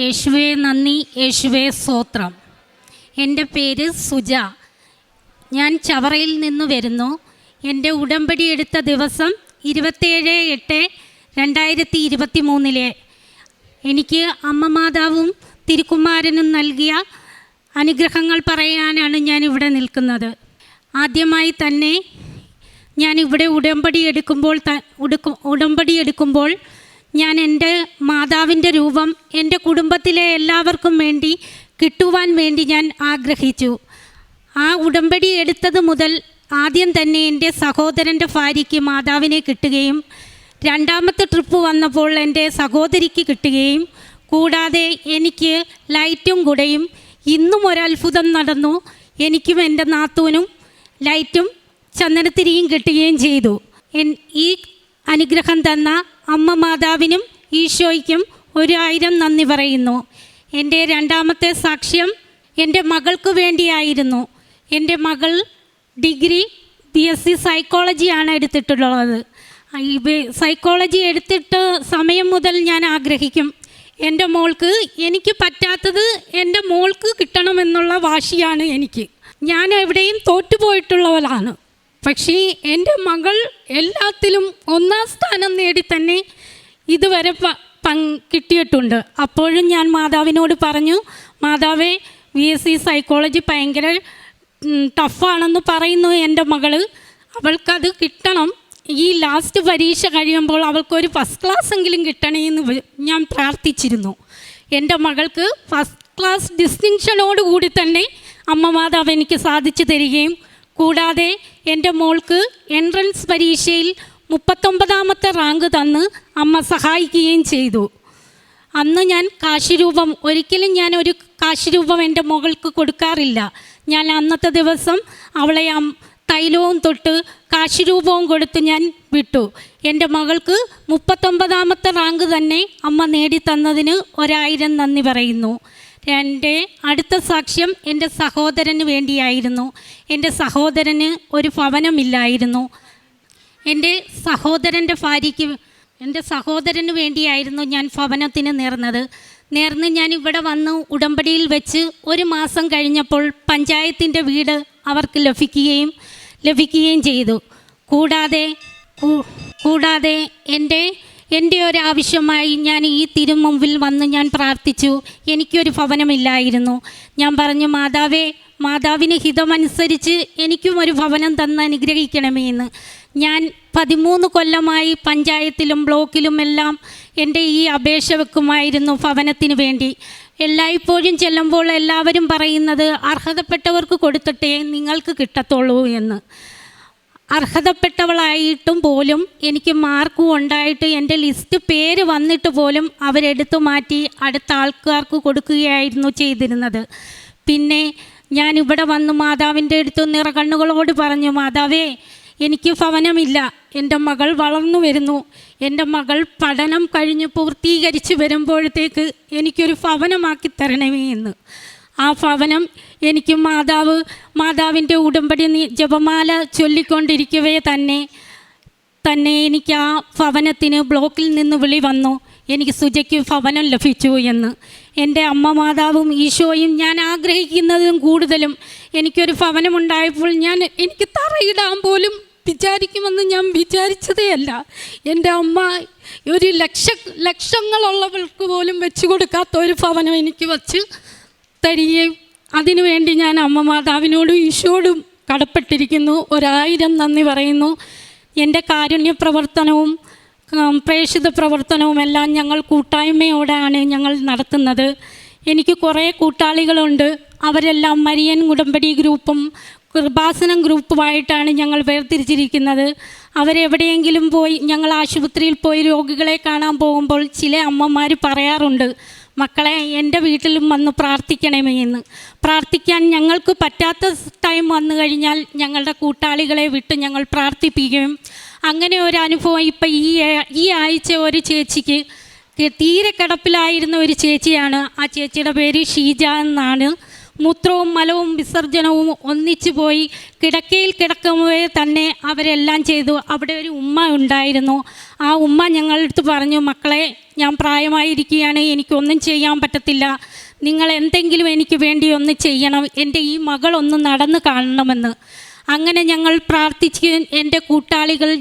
യേശുവേ നന്ദി, യേശുവേ സ്തോത്രം. എൻ്റെ പേര് സുജ. ഞാൻ ചവറയിൽ നിന്ന് വരുന്നു. എൻ്റെ ഉടമ്പടി എടുത്ത ദിവസം 27/8/2023 എനിക്ക് അമ്മ മാതാവും തിരുക്കുമാരനും നൽകിയ അനുഗ്രഹങ്ങൾ പറയാനാണ് ഞാനിവിടെ നിൽക്കുന്നത്. ആദ്യമായി തന്നെ ഞാനിവിടെ ഉടമ്പടി എടുക്കുമ്പോൾ ഞാൻ എൻ്റെ മാതാവിൻ്റെ രൂപം എൻ്റെ കുടുംബത്തിലെ എല്ലാവർക്കും വേണ്ടി കിട്ടുവാൻ വേണ്ടി ഞാൻ ആഗ്രഹിച്ചു. ആ ഉടമ്പടി എടുത്തത് മുതൽ ആദ്യം തന്നെ എൻ്റെ സഹോദരൻ്റെ ഭാര്യയ്ക്ക് മാതാവിനെ കിട്ടുകയും രണ്ടാമത്തെ ട്രിപ്പ് വന്നപ്പോൾ എൻ്റെ സഹോദരിക്ക് കിട്ടുകയും കൂടാതെ എനിക്ക് ലൈറ്റും കുടയും ഇന്നും ഒരത്ഭുതം നടന്നു. എനിക്കും എൻ്റെ നാത്തൂനും ലൈറ്റും ചന്ദനത്തിരിയും കിട്ടുകയും ചെയ്തു. ഈ അനുഗ്രഹം തന്ന അമ്മ മാതാവിനും ഈശോയ്ക്കും 1000 നന്ദി പറയുന്നു. എൻ്റെ രണ്ടാമത്തെ സാക്ഷ്യം എൻ്റെ മകൾക്ക് വേണ്ടിയായിരുന്നു. എൻ്റെ മകൾ ഡിഗ്രി BSc സൈക്കോളജിയാണ് എടുത്തിട്ടുള്ളത്. സൈക്കോളജി എടുത്തിട്ട് സമയം മുതൽ ഞാൻ ആഗ്രഹിക്കും എൻ്റെ മോൾക്ക്, എനിക്ക് പറ്റാത്തത് എൻ്റെ മോൾക്ക് കിട്ടണമെന്നുള്ള വാശിയാണ് എനിക്ക്. ഞാൻ എവിടെയും തോറ്റുപോയിട്ടുള്ളവളാണ്. പക്ഷേ എൻ്റെ മകൾ എല്ലാത്തിലും 1ാം സ്ഥാനം നേടി തന്നെ ഇതുവരെ കിട്ടിയിട്ടുണ്ട്. അപ്പോഴും ഞാൻ മാതാവിനോട് പറഞ്ഞു, മാതാവേ BSc സൈക്കോളജി ഭയങ്കര ടഫാണെന്ന് പറയുന്നു എൻ്റെ മകൾ, അവൾക്കത് കിട്ടണം. ഈ ലാസ്റ്റ് പരീക്ഷ കഴിയുമ്പോൾ അവൾക്കൊരു ഫസ്റ്റ് ക്ലാസ് എങ്കിലും കിട്ടണമെന്ന് ഞാൻ പ്രാർത്ഥിച്ചിരുന്നു. എൻ്റെ മകൾക്ക് ഫസ്റ്റ് ക്ലാസ് ഡിസ്റ്റിങ്ഷനോടുകൂടി തന്നെ അമ്മ മാതാവ് എനിക്ക് സാധിച്ചു തരികയും കൂടാതെ എൻ്റെ മോൾക്ക് എൻട്രൻസ് പരീക്ഷയിൽ 39ാമത്തെ റാങ്ക് തന്ന് അമ്മ സഹായിക്കുകയും ചെയ്തു. അന്ന് ഞാൻ കാശിരൂപം ഒരിക്കലും ഞാനൊരു കാശിരൂപം എൻ്റെ മകൾക്ക് കൊടുക്കാറില്ല. ഞാൻ അന്നത്തെ ദിവസം അവളെ തൈലവും തൊട്ട് കാശിരൂപവും കൊടുത്ത് ഞാൻ വിട്ടു. എൻ്റെ മകൾക്ക് 39ാമത്തെ റാങ്ക് തന്നെ അമ്മ നേടിത്തന്നതിന് 1000 നന്ദി പറയുന്നു. എൻ്റെ അടുത്ത സാക്ഷ്യം എൻ്റെ സഹോദരന് വേണ്ടിയായിരുന്നു. എൻ്റെ സഹോദരന് ഒരു ഭവനമില്ലായിരുന്നു. എൻ്റെ സഹോദരന് വേണ്ടിയായിരുന്നു ഞാൻ ഭവനത്തിന് നേർന്ന് ഞാൻ ഇവിടെ വന്ന് ഉടമ്പടിയിൽ വെച്ച് 1 മാസം കഴിഞ്ഞപ്പോൾ പഞ്ചായത്തിൻ്റെ വീട് അവർക്ക് ലഭിക്കുകയും ചെയ്തു. കൂടാതെ എൻ്റെ ഒരു ആവശ്യമായി ഞാൻ ഈ തിരുമുമ്പിൽ വന്ന് ഞാൻ പ്രാർത്ഥിച്ചു. എനിക്കൊരു ഭവനമില്ലായിരുന്നു. ഞാൻ പറഞ്ഞു, മാതാവിന് ഹിതമനുസരിച്ച് എനിക്കും ഒരു ഭവനം തന്ന് അനുഗ്രഹിക്കണമേ എന്ന്. ഞാൻ 13 കൊല്ലമായി പഞ്ചായത്തിലും ബ്ലോക്കിലും എല്ലാം എൻ്റെ ഈ അപേക്ഷ വെക്കുമായിരുന്നു ഭവനത്തിന് വേണ്ടി. എല്ലായ്പ്പോഴും ചെല്ലുമ്പോൾ എല്ലാവരും പറയുന്നത് അർഹതപ്പെട്ടവർക്ക് കൊടുത്തിട്ടേ നിങ്ങൾക്ക് കിട്ടത്തുള്ളൂ എന്ന്. അർഹതപ്പെട്ടവളായിട്ടും പോലും എനിക്ക് മാർക്കും ഉണ്ടായിട്ട് എൻ്റെ ലിസ്റ്റ് പേര് വന്നിട്ട് പോലും അവരെടുത്തു മാറ്റി അടുത്ത ആൾക്കാർക്ക് കൊടുക്കുകയായിരുന്നു ചെയ്തിരുന്നത്. പിന്നെ ഞാനിവിടെ വന്ന് മാതാവിൻ്റെ അടുത്ത് നിറകണ്ണുകളോട് പറഞ്ഞു, മാതാവേ എനിക്ക് ഭവനമില്ല, എൻ്റെ മകൾ വളർന്നു വരുന്നു, എൻ്റെ മകൾ പഠനം കഴിഞ്ഞ് പൂർത്തീകരിച്ച് വരുമ്പോഴത്തേക്ക് എനിക്കൊരു ഭവനമാക്കി തരണമേ എന്ന്. ആ ഭവനം എനിക്ക് മാതാവിൻ്റെ ഉടമ്പടി ജപമാല ചൊല്ലിക്കൊണ്ടിരിക്കവേ തന്നെ എനിക്ക് ആ ഭവനത്തിന് ബ്ലോക്കിൽ നിന്ന് വിളി വന്നു, എനിക്ക് സുജയ്ക്ക് ഭവനം ലഭിച്ചു എന്ന്. എൻ്റെ അമ്മ മാതാവും ഈശോയും ഞാൻ ആഗ്രഹിക്കുന്നതും കൂടുതലും എനിക്കൊരു ഭവനമുണ്ടായപ്പോൾ എനിക്ക് തറയിടാൻ പോലും വിചാരിക്കുമെന്ന് ഞാൻ വിചാരിച്ചതേ അല്ല. എൻ്റെ അമ്മ ഒരു ലക്ഷങ്ങളുള്ളവൾക്ക് പോലും വെച്ച് കൊടുക്കാത്ത ഒരു ഭവനം എനിക്ക് വച്ച് തരികയും അതിനുവേണ്ടി ഞാൻ അമ്മ മാതാവിനോടും ഈശോടും കടപ്പെട്ടിരിക്കുന്നു. 1000 നന്ദി പറയുന്നു. എൻ്റെ കാരുണ്യ പ്രവർത്തനവും പ്രേക്ഷിത പ്രവർത്തനവും എല്ലാം ഞങ്ങൾ കൂട്ടായ്മയോടെയാണ് ഞങ്ങൾ നടത്തുന്നത്. എനിക്ക് കുറേ കൂട്ടാളികളുണ്ട്. അവരെല്ലാം മരിയൻ ഉടമ്പടി ഗ്രൂപ്പും കൃപാസനം ഗ്രൂപ്പുമായിട്ടാണ് ഞങ്ങൾ വേർതിരിച്ചിരിക്കുന്നത്. അവരെവിടെയെങ്കിലും പോയി, ഞങ്ങൾ ആശുപത്രിയിൽ പോയി രോഗികളെ കാണാൻ പോകുമ്പോൾ ചില അമ്മമാർ പറയാറുണ്ട്, മക്കളെ എൻ്റെ വീട്ടിലും വന്ന് പ്രാർത്ഥിക്കണമേ എന്ന്. പ്രാർത്ഥിക്കാൻ ഞങ്ങൾക്ക് പറ്റാത്ത ടൈം വന്നു കഴിഞ്ഞാൽ ഞങ്ങളുടെ കൂട്ടാളികളെ വിട്ട് ഞങ്ങൾ പ്രാർത്ഥിപ്പിക്കുകയും അങ്ങനെ ഒരു അനുഭവം ഇപ്പം ഈ ആഴ്ച ഒരു ചേച്ചിക്ക് തീരെ കിടപ്പിലായിരുന്ന ഒരു ചേച്ചിയാണ്. ആ ചേച്ചിയുടെ പേര് ഷീജ എന്നാണ്. മൂത്രവും മലവും വിസർജനവും ഒന്നിച്ചു പോയി. കിടക്കയിൽ കിടക്കുമ്പോഴേ തന്നെ അവരെല്ലാം ചെയ്തു. അവിടെ ഒരു ഉമ്മ ഉണ്ടായിരുന്നു. ആ ഉമ്മ ഞങ്ങളുടെ അടുത്ത് പറഞ്ഞു, മക്കളെ, ഞാൻ പ്രായമായിരിക്കുകയാണ്, എനിക്കൊന്നും ചെയ്യാൻ പറ്റത്തില്ല, നിങ്ങൾ എന്തെങ്കിലും എനിക്ക് വേണ്ടി ഒന്ന് ചെയ്യണം, എൻ്റെ ഈ മകളൊന്ന് നടന്ന് കാണണമെന്ന്. അങ്ങനെ ഞങ്ങൾ പ്രാർത്ഥിച്ച്, എൻ്റെ കൂട്ടാളികൾ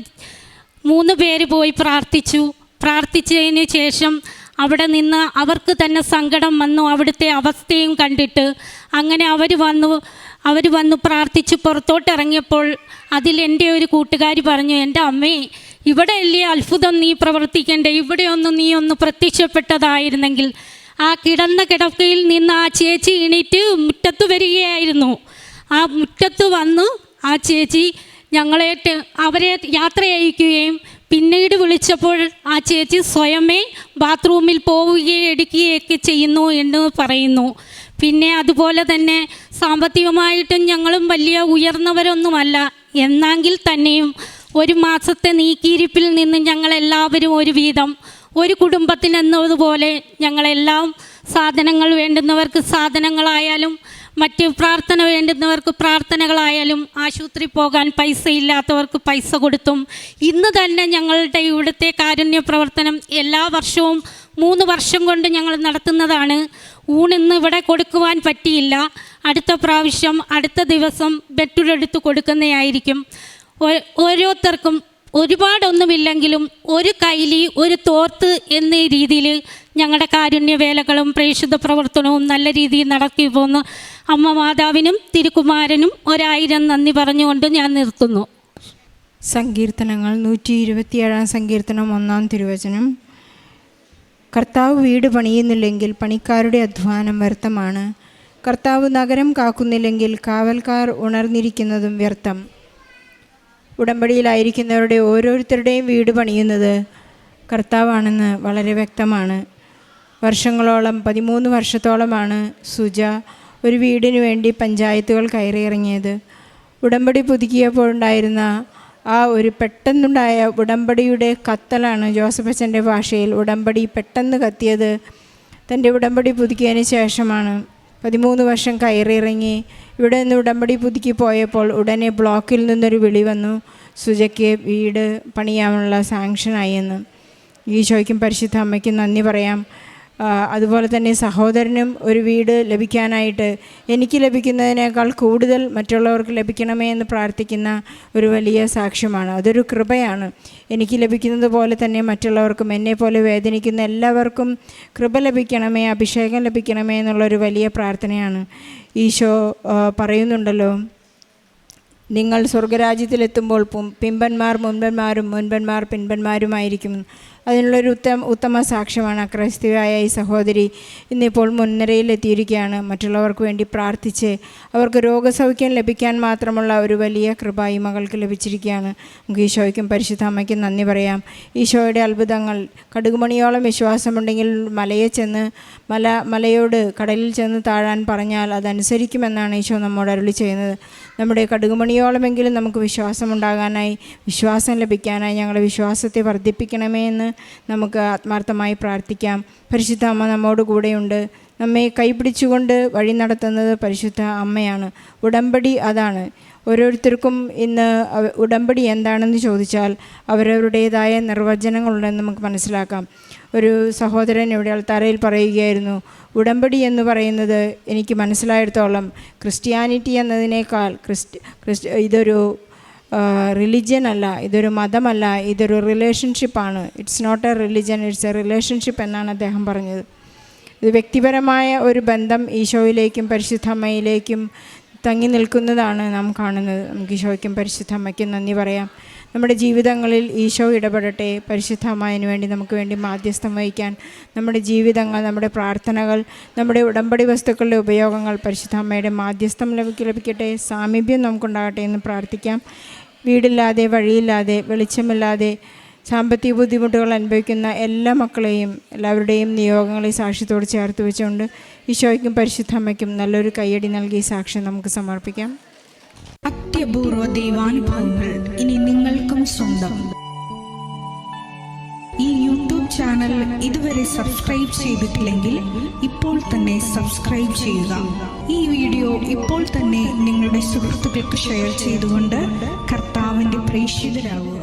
3 പേര് പോയി പ്രാർത്ഥിച്ചതിന് ശേഷം അവിടെ നിന്ന് അവർക്ക് തന്നെ സങ്കടം വന്നു, അവിടുത്തെ അവസ്ഥയും കണ്ടിട്ട്. അങ്ങനെ അവർ വന്നു പ്രാർത്ഥിച്ച് പുറത്തോട്ടിറങ്ങിയപ്പോൾ അതിലെൻ്റെ ഒരു കൂട്ടുകാരി പറഞ്ഞു, എൻ്റെ അമ്മേ, ഇവിടെ അല്ലേ അത്ഭുതം നീ പ്രവർത്തിക്കേണ്ടേ, ഇവിടെ നീ ഒന്ന് പ്രത്യക്ഷപ്പെട്ടതായിരുന്നെങ്കിൽ. ആ കിടന്ന കിടക്കയിൽ നിന്ന് ആ ചേച്ചി എണീറ്റ് മുറ്റത്ത് വരികയായിരുന്നു. ആ മുറ്റത്ത് വന്ന് ആ ചേച്ചി അവരെ യാത്ര അയക്കുകയും പിന്നീട് വിളിച്ചപ്പോൾ ആ ചേച്ചി സ്വയമേ ബാത്റൂമിൽ പോവുകയും എടുക്കുകയൊക്കെ ചെയ്യുന്നു എന്ന് പറയുന്നു. പിന്നെ അതുപോലെ തന്നെ സാമ്പത്തികമായിട്ടും ഞങ്ങളും വലിയ ഉയർന്നവരൊന്നുമല്ല, എന്നെങ്കിൽ തന്നെയും 1 മാസത്തെ നീക്കിയിരിപ്പിൽ നിന്ന് ഞങ്ങളെല്ലാവരും ഒരു വീതം, ഒരു കുടുംബത്തിനെന്നതുപോലെ ഞങ്ങളെല്ലാം സാധനങ്ങൾ വേണ്ടുന്നവർക്ക് സാധനങ്ങളായാലും മറ്റ് പ്രാർത്ഥന വേണ്ടുന്നവർക്ക് പ്രാർത്ഥനകളായാലും ആശുപത്രി പോകാൻ പൈസ ഇല്ലാത്തവർക്ക് പൈസ കൊടുത്തും ഇന്ന് തന്നെ ഞങ്ങളുടെ ഇവിടുത്തെ കാരുണ്യ പ്രവർത്തനം എല്ലാ വർഷവും 3 വർഷം കൊണ്ട് ഞങ്ങൾ നടത്തുന്നതാണ്. ഊണിന്ന് ഇവിടെ കൊടുക്കുവാൻ പറ്റിയില്ല, അടുത്ത പ്രാവശ്യം അടുത്ത ദിവസം ബെറ്റുടെടുത്ത് കൊടുക്കുന്നതായിരിക്കും. ഓരോരുത്തർക്കും ഒരുപാടൊന്നുമില്ലെങ്കിലും ഒരു കൈലി ഒരു തോർത്ത് എന്ന രീതിയിൽ ഞങ്ങളുടെ കാരുണ്യവേലകളും പ്രേക്ഷിത പ്രവർത്തനവും നല്ല രീതിയിൽ നടത്തി പോകുന്നു. അമ്മ മാതാവിനും തിരുക്കുമാരനും 1000 നന്ദി പറഞ്ഞുകൊണ്ട് ഞാൻ നിർത്തുന്നു. സങ്കീർത്തനങ്ങൾ 127 സങ്കീർത്തനം 1 തിരുവചനം. കർത്താവ് വീട് പണിയുന്നില്ലെങ്കിൽ പണിക്കാരുടെ അധ്വാനം വ്യർത്ഥമാണ്. കർത്താവ് നഗരം കാക്കുന്നില്ലെങ്കിൽ കാവൽക്കാർ ഉണർന്നിരിക്കുന്നതും വ്യർത്ഥം. ഉടമ്പടിയിലായിരിക്കുന്നവരുടെ ഓരോരുത്തരുടെയും വീട് പണിയുന്നത് കർത്താവാണെന്ന് വളരെ വ്യക്തമാണ്. വർഷങ്ങളോളം 13 വർഷത്തോളമാണ് സുജ ഒരു വീടിനു വേണ്ടി പഞ്ചായത്തുകൾ കയറിയിറങ്ങിയത്. ഉടമ്പടി പുതുക്കിയപ്പോഴുണ്ടായിരുന്ന ആ ഒരു പെട്ടെന്നുണ്ടായ ഉടമ്പടിയുടെ കത്തലാണ് ജോസഫച്ചൻ്റെ ഭാഷയിൽ. ഉടമ്പടി പെട്ടെന്ന് കത്തിയത് തൻ്റെ ഉടമ്പടി പുതുക്കിയതിന് ശേഷമാണ്. 13 വർഷം കയറിയിറങ്ങി ഇവിടെ നിന്ന് ഉടമ്പടി പുതുക്കി പോയപ്പോൾ ഉടനെ ബ്ലോക്കിൽ നിന്നൊരു വിളി വന്നു, സുജയ്ക്ക് വീട് പണിയാനുള്ള സാങ്ഷനായി എന്ന്. ഈശോയ്ക്കും പരിശുദ്ധ അമ്മയ്ക്കും നന്ദി പറയാം. അതുപോലെ തന്നെ സഹോദരനും ഒരു വീട് ലഭിക്കാനായിട്ട് എനിക്ക് ലഭിക്കുന്നതിനേക്കാൾ കൂടുതൽ മറ്റുള്ളവർക്ക് ലഭിക്കണമേ എന്ന് പ്രാർത്ഥിക്കുന്ന ഒരു വലിയ സാക്ഷ്യമാണ്. അതൊരു കൃപയാണ്. എനിക്ക് ലഭിക്കുന്നത് പോലെ തന്നെ മറ്റുള്ളവർക്കും, എന്നെപ്പോലെ വേദനിക്കുന്ന എല്ലാവർക്കും കൃപ ലഭിക്കണമേ, അഭിഷേകം ലഭിക്കണമേ എന്നുള്ളൊരു വലിയ പ്രാർത്ഥനയാണ്. ഈശോ പറയുന്നുണ്ടല്ലോ, നിങ്ങൾ സ്വർഗരാജ്യത്തിലെത്തുമ്പോൾ പിമ്പന്മാർ മുൻപന്മാരും മുൻപന്മാർ പിൻപന്മാരുമായിരിക്കും. അതിനുള്ളൊരു ഉത്തമ സാക്ഷ്യമാണ് അക്രൈസ്തവയായ ഈ സഹോദരി ഇന്നിപ്പോൾ മുൻനിരയിലെത്തിയിരിക്കുകയാണ്. മറ്റുള്ളവർക്ക് വേണ്ടി പ്രാർത്ഥിച്ച് അവർക്ക് രോഗസൗഖ്യം ലഭിക്കാൻ മാത്രമുള്ള ഒരു വലിയ കൃപ ഈ മകൾക്ക് ലഭിച്ചിരിക്കുകയാണ്. നമുക്ക് ഈശോയ്ക്കും പരിശുദ്ധ അമ്മയ്ക്കും നന്ദി പറയാം. ഈശോയുടെ അത്ഭുതങ്ങൾ, കടുകുമണിയോളം വിശ്വാസമുണ്ടെങ്കിൽ മലയോട് കടലിൽ ചെന്ന് താഴാൻ പറഞ്ഞാൽ അതനുസരിക്കുമെന്നാണ് ഈശോ നമ്മോട് അരുളി ചെയ്യുന്നത്. നമ്മുടെ കടുകുമണിയോളമെങ്കിലും നമുക്ക് വിശ്വാസമുണ്ടാകാനായി, വിശ്വാസം ലഭിക്കാനായി ഞങ്ങളുടെ വിശ്വാസത്തെ വർദ്ധിപ്പിക്കണമേ എന്ന് നമുക്ക് ആത്മാർത്ഥമായി പ്രാർത്ഥിക്കാം. പരിശുദ്ധ അമ്മ നമ്മോട് കൂടെയുണ്ട്. നമ്മെ കൈപിടിച്ചുകൊണ്ട് വഴി നടത്തുന്നത് പരിശുദ്ധ അമ്മയാണ്. ഉടമ്പടി അതാണ്. ഓരോരുത്തർക്കും ഇന്ന് ഉടമ്പടി എന്താണെന്ന് ചോദിച്ചാൽ അവരവരുടേതായ നിർവചനങ്ങളുണ്ടെന്ന് നമുക്ക് മനസ്സിലാക്കാം. ഒരു സഹോദരൻ ഇവിടെ അൾത്താരയിൽ പറയുകയായിരുന്നു, ഉടമ്പടി എന്ന് പറയുന്നത് എനിക്ക് മനസ്സിലായിടത്തോളം ക്രിസ്ത്യാനിറ്റി എന്നതിനേക്കാൾ ഇതൊരു റിലിജ്യൻ അല്ല, ഇതൊരു മതമല്ല, ഇതൊരു റിലേഷൻഷിപ്പാണ്. It's not a religion, it's a relationship എന്നാണ് അദ്ദേഹം പറഞ്ഞത്. ഇത് വ്യക്തിപരമായ ഒരു ബന്ധം ഈശോയിലേക്കും പരിശുദ്ധ അമ്മയിലേക്കും തങ്ങി നിൽക്കുന്നതാണ് നാം കാണുന്നത്. നമുക്ക് ഈശോയ്ക്കും പരിശുദ്ധ അമ്മയ്ക്കും നന്ദി പറയാം. നമ്മുടെ ജീവിതങ്ങളിൽ ഈശോ ഇടപെടട്ടെ. പരിശുദ്ധ അമ്മയിന് വേണ്ടി നമുക്ക് വേണ്ടി മാധ്യസ്ഥം വഹിക്കാൻ നമ്മുടെ ജീവിതങ്ങൾ, നമ്മുടെ പ്രാർത്ഥനകൾ, നമ്മുടെ ഉടമ്പടി വസ്തുക്കളുടെ ഉപയോഗങ്ങൾ പരിശുദ്ധ അമ്മയുടെ മാധ്യസ്ഥം ലഭിക്കട്ടെ. സാമീപ്യം നമുക്കുണ്ടാകട്ടെ എന്ന് പ്രാർത്ഥിക്കാം. വീടില്ലാതെ, വഴിയില്ലാതെ, വെളിച്ചമില്ലാതെ സാമ്പത്തിക ബുദ്ധിമുട്ടുകൾ അനുഭവിക്കുന്ന എല്ലാ മക്കളെയും എല്ലാവരുടെയും നിയോഗങ്ങളെ സാക്ഷ്യത്തോട് ചേർത്ത് വെച്ചുകൊണ്ട് ഈശോയ്ക്കും പരിശുദ്ധ അമ്മയ്ക്കും നല്ലൊരു കയ്യടി നൽകി സാക്ഷ്യം നമുക്ക് സമർപ്പിക്കാം. അത്യപൂർവ ദൈവാനുഭവങ്ങൾ ഇനി നിങ്ങൾക്കും സ്വന്തം. ഈ യൂട്യൂബ് ചാനൽ ഇതുവരെ സബ്സ്ക്രൈബ് ചെയ്തിട്ടില്ലെങ്കിൽ ഇപ്പോൾ തന്നെ സബ്സ്ക്രൈബ് ചെയ്യുക. ഈ വീഡിയോ ഇപ്പോൾ തന്നെ നിങ്ങളുടെ സുഹൃത്തുക്കൾക്ക് ഷെയർ ചെയ്തുകൊണ്ട് കർത്താവിൻ്റെ പ്രേക്ഷിതരാകുക.